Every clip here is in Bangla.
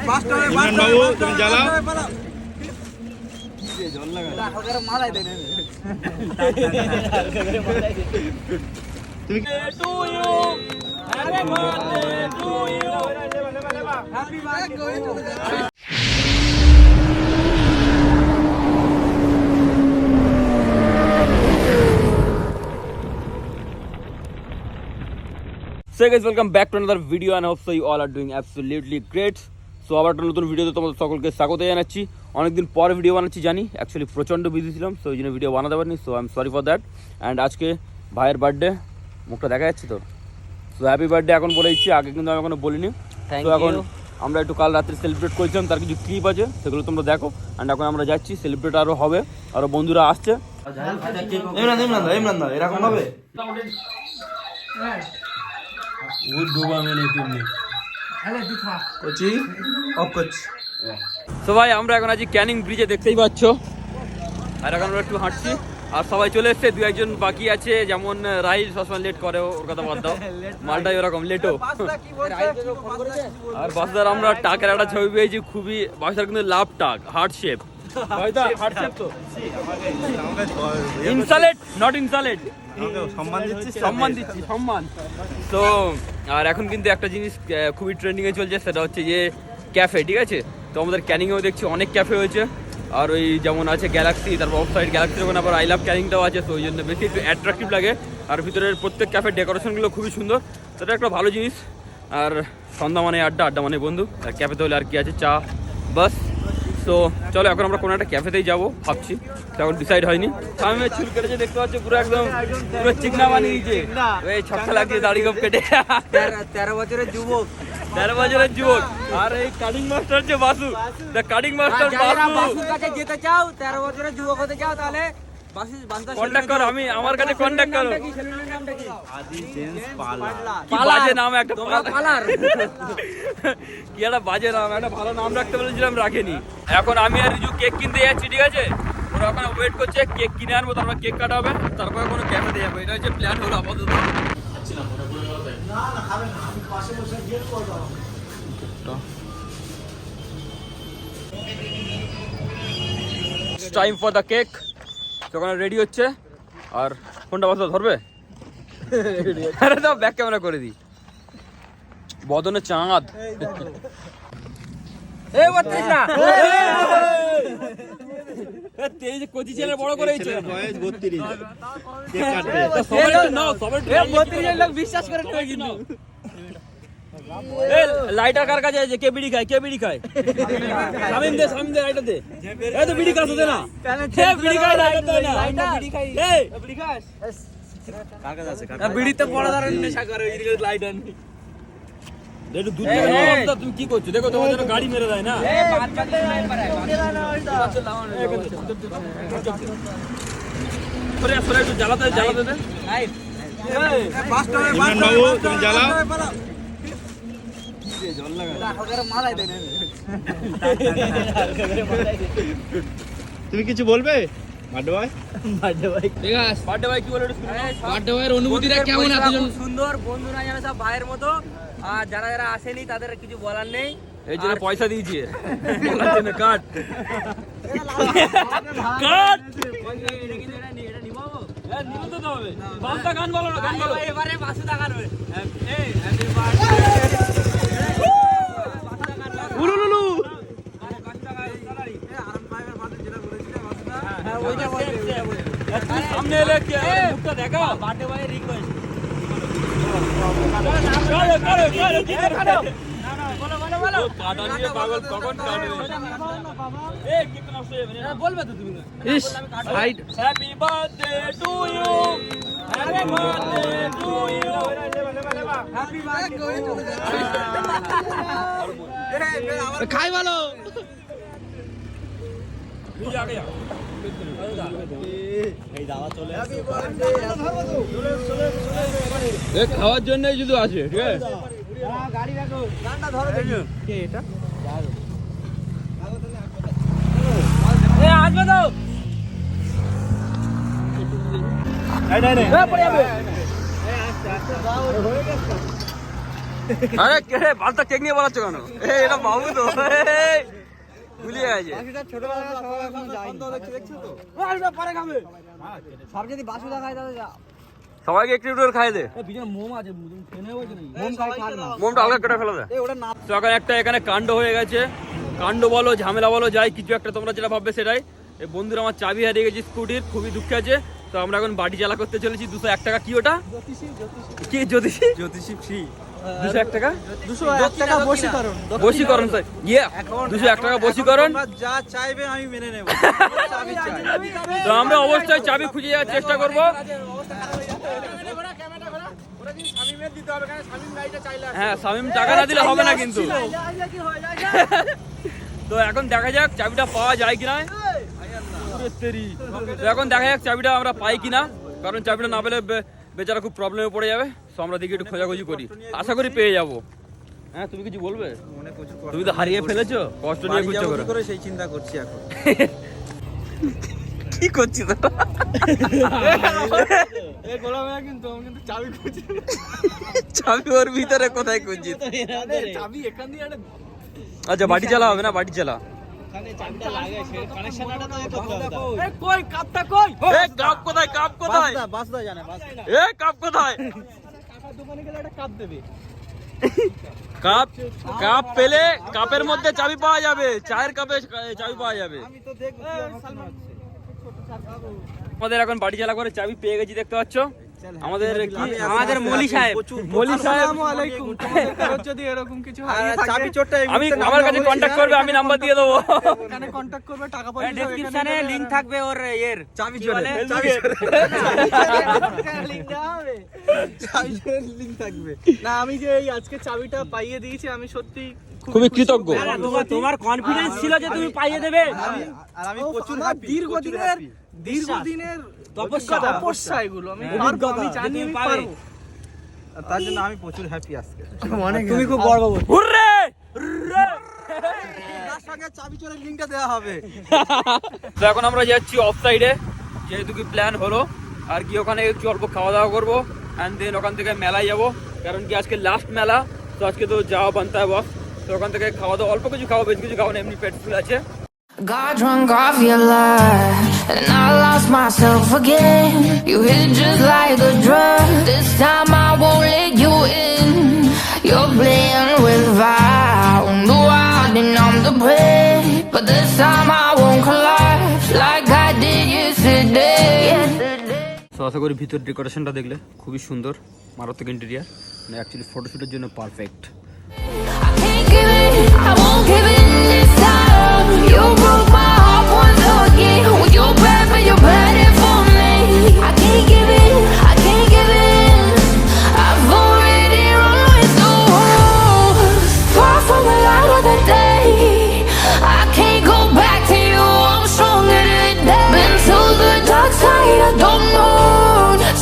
ইমরান বাবু তুমি জ্বালাও। তুমি So guys, welcome back to another video and I hope so you all are doing absolutely great. So আবার একটা নতুন ভিডিওতে তোমাদের সকলকে স্বাগত জানাচ্ছি। অনেকদিন পরে ভিডিও বানাচ্ছি জানি, অ্যাকচুয়ালি প্রচণ্ড বিজি ছিলাম, সো ওই জন্য ভিডিও বানাতে পারিনি। So I am sorry for that. And আজকে ভাইয়ের বার্থডে, মুখটা দেখা যাচ্ছে তো, সো হ্যাপি বার্থডে এখন বলে দিচ্ছি, আগে কিন্তু আমি এখনো বলিনি। তো এখন আমরা একটু কাল রাত্রে সেলিব্রেট করেছিলাম, তার কিছু ক্লিপ আছে, সেগুলো তোমরা দেখো। অ্যান্ড এখন আমরা যাচ্ছি, সেলিব্রেট আরও হবে, আরও বন্ধুরা আসছে। এরকম হবে তো ভাই আমরা এখন আছি ক্যানিং ব্রিজে, দেখতেই পাচ্ছ। আর এখন আমরা একটু হাঁটছি, আর সবাই চলে এসছে, দু একজন বাকি আছে, যেমন রাইল সবসময় লেট করে, ওর কথা বাদ দাও, মালটাই ওরকম লেটও। আর বাসদার আমরা টাকের একটা ছবি পেয়েছি, খুবই বাসদার কিন্তু লাভ টাক, হার্ট শেপ, ইনসালেট নট ইনসালেট, সম্মান। তো আর এখন কিন্তু একটা জিনিস খুবই ট্রেন্ডিংয়ে চলছে, সেটা হচ্ছে যে ক্যাফে, ঠিক আছে। তো আমাদের ক্যানিংয়েও দেখছি অনেক ক্যাফে হয়েছে, আর ওই যেমন আছে গ্যালাক্সি, তারপর অফসাইড গ্যালাক্সির ওখানে আবার আই লাভ ক্যানিংটাও আছে, তো ওই জন্য বেশি একটু অ্যাট্রাকটিভ লাগে। আর ভিতরের প্রত্যেক ক্যাফের ডেকোরেশনগুলো খুবই সুন্দর, সেটা একটা ভালো জিনিস। আর সন্ধ্যা মানে আড্ডা, আড্ডা মানে বন্ধু, আর ক্যাফেতে হলে আর কি আছে, চা বাস। তো চলো এখন আমরা কোনো একটা ক্যাফেতেই যাবো ভাবছি, এখন ডিসাইড হয়নি। আমি চুল কেটেছে দেখতে পাচ্ছি, পুরো একদম পুরো চিকনা বানিয়ে দিয়েছে, এই ছক্কা লাগিয়ে দাড়ি গপ কেটে। 13 বছরের যুবক, 13 বছরের যুবক। আর এই কাটিং মাস্টার হচ্ছে বাসু, দ্য কাটিং মাস্টার বাসুর কাছে যেতে চাও, 13 বছরের যুবক হতে চাও, তাহলে কন্ট্যাক্ট করো, আমি আমার কাছে কন্ট্যাক্ট করো। কি বাজে নাম একটা, পালার কি একটা বাজে নাম, একটা ভালো নাম রাখতে বলেছিলাম, রাখেনি। এখন আমি আর রিজু কেক কিনতে যাচ্ছি, ঠিক আছে, ওরা ওখানে ওয়েট করছে, কেক কিনে আনবো, তারপর কেক কাটা হবে, তারপরে কোনো ক্যাফেতে যাবো, এটা হচ্ছে প্ল্যান হলো আপাতত। টাইম ফর দ্য কেক, ওখানে রেডি হচ্ছে। আর ফোনটা বাসা ধরবে, আরে দাও ব্যাক ক্যামেরা করে দিই, বদনে চাঁদ। কচি ছেলে বড় করে বিশ্বাস করে লাইটার কার কাছে আছে, কে বিড়ি খায়, কে বিড়ি খায়, সামিন দে লাইটার দে, এই তো বিড়ি খাস না, কে বিড়ি খায়, লাইটার দে না, বিড়ি খাই, এই বিড়ি খাস, কার কাছে আছে, বিড়িতে বড় ধরনের নেশা করে, এই লাইটার নি একটু দুধ দিয়ে নাও। তুমি কি করছো দেখো, তোমার জন্য গাড়ি মেরে দেয় না, এই বাদ বাদ লাইন পারে, আরে আসলে একটু জ্বালাতে দে লাইট, এই ইমরান বাবু তুমি জ্বালাও। তুমি কিছু বলবে বার্থডে ভাই? ঠিক আছে, বার্থডে ভাই কি বলে, বার্থডে ভাইয়ের অনুভূতিটা কেমন? এতজন সুন্দর বন্ধুরা যেন সব ভাইয়ের মতো, আর যারা যারা আসেনি তাদের কিছু বলার নেই, এই জন্য পয়সা দিয়েছি বলার জন্য। কাট কাট এটা নিবো, নিবো তো হবে, বাসটা গান বলো না, গান বলো এবারে বাসুদা গান হবে, এই হ্যাপি উলুলুলু। সামনে এলে মুখটা দেখা, বার্থডে বয়ের রিকোয়েস্ট, কাটা নিয়ে পাগল, কখন কাটবে, বলবে তো তুমি, happy birthday to you, happy birthday to you, happy birthday খাই ভালো, খাওয়ার জন্য শুধু আছে, ঠিক আছে। গাড়ি রাখো, গানটা ধরো দেখি, কে এটা আসবে তো, এই নাই পড়ে যাবে, আরে কে রে বালটা কেক নিয়ে বলাচ্ছ কেন? এটা বাবু তো ভুলিয়ে গেছে। সব যদি বাসুদা খায় তাহলে সবাইকে একটু একটু খাই দে। মোম আছে মোমটা আলাদা কেটে ফেলে দে। তো এখন একটা এখানে কাণ্ড হয়ে গেছে, কাণ্ড বলো ঝামেলা বলো যাই কিছু একটা, তোমরা যেটা ভাববে সেটাই। এই বন্ধুরা আমার চাবি হারিয়ে গেছে স্কুটির, খুবই দুঃখ আছে। তো আমরা এখন বাড়ি চালা করতে চলেছি। 201 টাকা কি ওটা? কি জ্যোতিষী? জ্যোতিষী ফ্রি 201 টাকা? 201 টাকা বশীকরণ। বশীকরণ স্যার ইয়ে 201 টাকা বশীকরণ। যা চাইবে আমি মেনে নেব। তো আমরা অবশ্যই চাবি খুঁজে যাওয়ার চেষ্টা করব। হ্যাঁ শামিম টাকা না দিলে হবে না কিন্তু। তো এখন দেখা যাক চাবিটা পাওয়া যায় কিনা। তো এখন দেখা যাক চাবিটা আমরা পাই কিনা, কারণ চাবিটা না পেলে বেচারা খুব প্রবলেমে পড়ে যাবে। তো আমরা দেখি একটু খোঁজাখুঁজি করি, আশা করি পেয়ে যাবো। হ্যাঁ তুমি কিছু বলবে? তুমি তো হারিয়ে ফেলেছো, কষ্ট নিয়ে ঘুরছো করে সেই চিন্তা করছি এখন। কি করছিস চাবি ওর ভিতরে কোথায় খুঁজছিস? আচ্ছা বাড়ি চালা হবে না, বাড়ি চালা। কাপ পেলে কাপের মধ্যে চাবি পাওয়া যাবে, চায়ের কাপে চাবি পাওয়া যাবে। আমাদের এখন বাড়ি চালা করে চাবি পেয়ে গেছি, দেখতে পাচ্ছ। আমাদের কি আমাদের মলি সাহেব, মলি সাহেব যদি এরকম কিছু চাবি চোরটা আমি আমার কাছে কন্টাক্ট করবে, আমি নাম্বার দিয়ে দেবো। এখানে কন্টাক্ট করবে, টাকা পয়সা ডেসক্রিপশনে লিংক থাকবে ওর এর চাবি চোরে, চাবি লিংক দেওয়া হবে, চাবি চোরের লিংক থাকবে। না আমি যে এই আজকে চাবিটা পাইয়ে দিয়েছি, আমি সত্যি খুবই কৃতজ্ঞ। তোমার কনফিডেন্স ছিল যে তুমি পাইয়ে দেবে, আর আমি প্রচুর দীর্ঘদিনের তপস্যা এগুলো আমি পারবো, আমি জানি আমি পারবো, তার জন্য আমি প্রচুর হ্যাপি আজকে। তুমি খুব গর্ব বোধ। হুররে তার সঙ্গে চাবি চোরের লিংকটা দেওয়া হবে। তো এখন আমরা যাচ্ছি অফ সাইডে, যেহেতু কি প্ল্যান হলো আর কি ওখানে একটু অল্প খাওয়া দাওয়া করবো, অ্যান্ড দেন ওখান থেকে মেলায় যাবো, কারণ কি আজকে লাস্ট মেলা। তো আজকে তো যাওয়া বানতে হবে বস। তো ওখান থেকে খাওয়া দাওয়া অল্প কিছু খাওয়া, বেশি কিছু খাওয়া না, এমনি পেট ফুল আছে। Got drunk off your lies, and I lost myself again. You hit just like a drug. This time I won't let you in. You're playing with fire. No, I didn't I'm the prey, but this time I won't collapse like I did yesterday. তো আশা করি ভিতর ডেকোরেশনটা দেখলে খুবই সুন্দর, মারাত্মক ইন্টেরিয়ার, মানে অ্যাকচুয়ালি ফটোশুটের জন্য perfect. I can't give in, I won't give in this time. You broke my heart once again. Well, you're bad, but you're bad for me. I can't give in, I can't give in. I've already run with the wolves. Far from the light of the day. I can't go back to you, I'm stronger today. Been to the dark side, I don't know.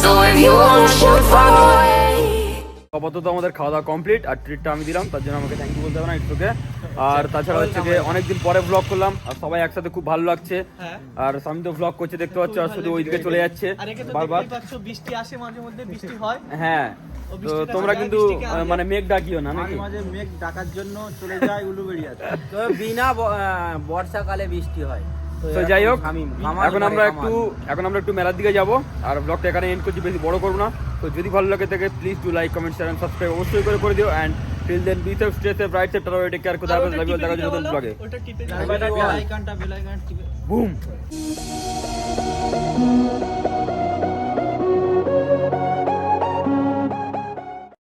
So if you wanna shoot far away. আপাতত আমাদের খাওয়া দাওয়া কমপ্লিট, আর ট্রিটটা আমি দিলাম, তার জন্য আমাকে থ্যাংক ইউ বলতে হবে না, ইটস ওকে। আর তাছাড়া হচ্ছে গিয়ে অনেকদিন পরে ব্লগ করলাম, আর সবাই একসাথে খুব ভালো লাগছে। আর সামনে তো ব্লগ করছে দেখতে পাচ্ছ, আর শুধু ওইদিকে চলে যাচ্ছে বারবার। বৃষ্টি আসে মাঝে মধ্যে, বৃষ্টি হয়। হ্যাঁ তো তোমরা কিন্তু মানে মেঘ ডাকিও না নাকি? মাঝে মেঘ ডাকার জন্য চলে যায় উলুবেড়িয়াতে। তো বিনা বর্ষাকালে বৃষ্টি হয়। তো যাই হোক, এখন আমরা একটু মেলার দিকে যাবো, আর ব্লগটা এখানে এন্ড করছি, বেশি বড় করবো না। তো যদি ভালো লাগে থাকে please do like, comment, share and subscribe অবশ্যই করে দিও। And till then be safe, stay safe, ride safe, tata, take care, খোদা হাফেজ, লাভ ইউ, দেখা হচ্ছে নতুন ব্লগে। ওটা টিপে বেল আইকনটা বুম।